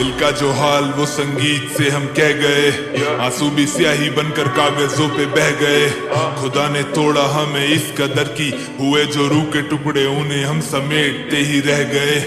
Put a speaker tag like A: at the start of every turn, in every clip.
A: दिल का जो हाल वो संगीत से हम कह गए, आंसू भी स्याही बनकर कागजों पे बह गए। खुदा ने तोड़ा हमें इस कदर की, हुए जो रूह के टुकड़े उन्हें हम समेटते ही रह गए।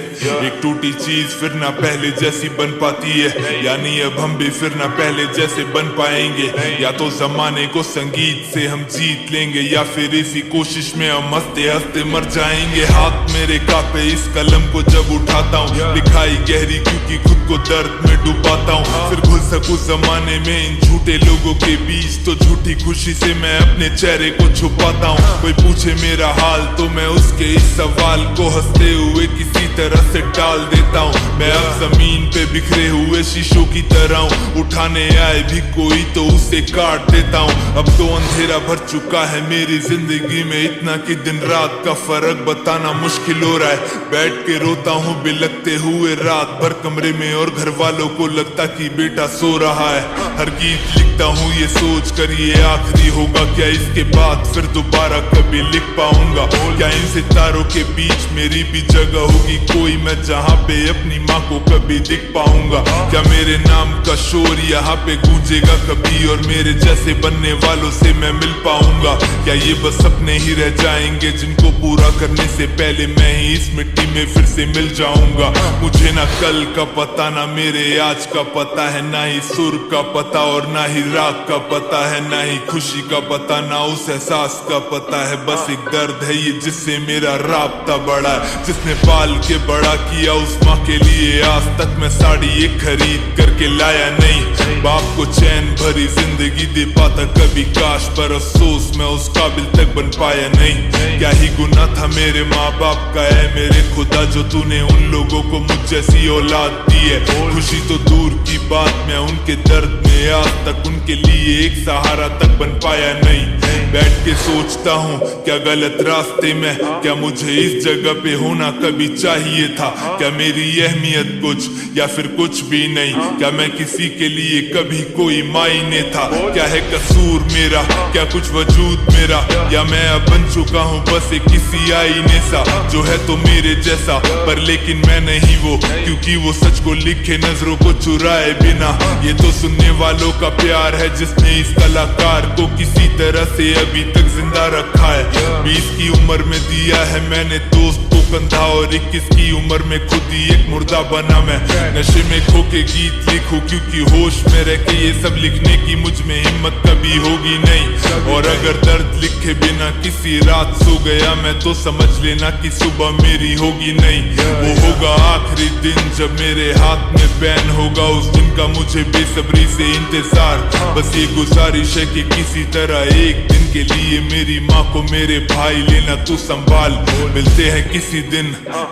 A: एक टूटी चीज फिर ना पहले जैसी बन पाती है, यानी अब हम भी फिर ना पहले जैसे बन पाएंगे। या तो जमाने को संगीत से हम जीत लेंगे, या फिर इसी कोशिश में हम हंसते हंसते मर जाएंगे। हाथ मेरे कांपे इस कलम को जब उठाता हूँ, लिखाई गहरी क्योंकि खुद को दर्द में डुबाता हूँ। फिर घुल सकूं जमाने में इन झूठे लोगों के बीच, तो झूठी खुशी से मैं अपने चेहरे को छुपाता हूँ। कोई पूछे मेरा हाल तो मैं उसके इस सवाल को हंसते हुए किसी तरह से टाल देता हूँ। मैं अब जमीन पे बिखरे हुए शीशों की तरह हूँ, उठाने आए भी कोई तो उसे काट देता हूँ। अब तो अंधेरा भर चुका है मेरी जिंदगी में, इतना कि दिन रात का फर्क बताना मुश्किल हो रहा है। बैठ के रोता हूँ बिलखते हुए रात भर कमरे में, और घर वालों को लगता कि बेटा सो रहा है। हर गीत लिखता हूँ ये सोच कर ये आखिरी होगा, क्या इसके बाद फिर दोबारा कभी लिख पाऊंगा? क्या इन सितारों के बीच मेरी भी जगह होगी कोई, मैं जहाँ पे अपनी माँ को कभी दिख पाऊंगा? क्या मेरे नाम का शोर यहाँ पे गूंजेगा कभी, और मेरे जैसे बनने वालों से मैं मिल पाऊंगा? क्या ये बस सपने ही रह जाएंगे जिनको पूरा करने से पहले मैं ही इस मिट्टी में फिर से मिल जाऊंगा? मुझे ना कल का पता ना मेरे आज का पता है, ना ही सुर का पता और ना ही राग का पता है, ना ही खुशी का पता ना उस एहसास का पता है। बस एक दर्द है ये जिससे मेरा राब्ता बढ़ा है, जिसने पाल के बड़ा किया उस माँ के लिए। आज तक मैं साड़ी एक खरीद करके लाया नहीं, बाप को चैन भरी जिंदगी दे पाता कभी काश, पर अफसोस मैं उस काबिल तक बन पाया नहीं। क्या ही गुनाह था मेरे माँ बाप का है मेरे खुदा, जो तूने उन लोगों को मुझ जैसी औलाद दी है। खुशी तो दूर की बात, मैं उनके दर्द में आज तक उनके लिए एक सहारा तक बन पाया नहीं। बैठ के सोचता हूँ क्या गलत रास्ते में, क्या मुझे इस जगह पे होना कभी चाहिए था? क्या मेरी अहमियत कुछ या फिर कुछ भी नहीं? क्या मैं किसी के लिए कभी कोई मायने था? क्या है कसूर मेरा, क्या कुछ वजूद मेरा, या मैं अब बन चुका हूँ बस एक किसी आईने सा, जो है तो मेरे जैसा पर लेकिन मैं नहीं वो, क्योंकि वो सच को लिखे नजरों को चुराए बिना। ये तो सुनने वालों का प्यार है जिसने इस कलाकार को किसी तरह से अभी तक जिंदा रखा है। 20 की उम्र में दिया है मैंने दोस्त को कंधा, और 21 की उम्र में खुद ही एक मुर्दा बना मैं। नशे में खो के गीत लिखूं क्योंकि होश में रह के ये सब लिखने की मुझ में हिम्मत कभी होगी नहीं। और अगर दर्द लिखे बिना किसी रात सो गया मैं, तो समझ लेना कि सुबह मेरी होगी नहीं। वो होगा आखिरी दिन जब मेरे हाथ में पेन होगा, उस दिन का मुझे बेसब्री से इंतजार। बस ये गुजारिश है कि किसी तरह एक दिन के लिए मेरी माँ को मेरे भाई लेना तू संभाल। मिलते हैं किसी दिन,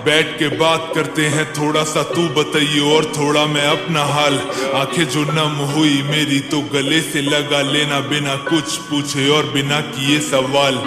A: बैठ के बात करते हैं थोड़ा सा, तू बताइए और थोड़ा मैं अपना हाल। आंखें जो नम हुई मेरी तो गले से लगा लेना, बिना कुछ पूछे और बिना किए सवाल।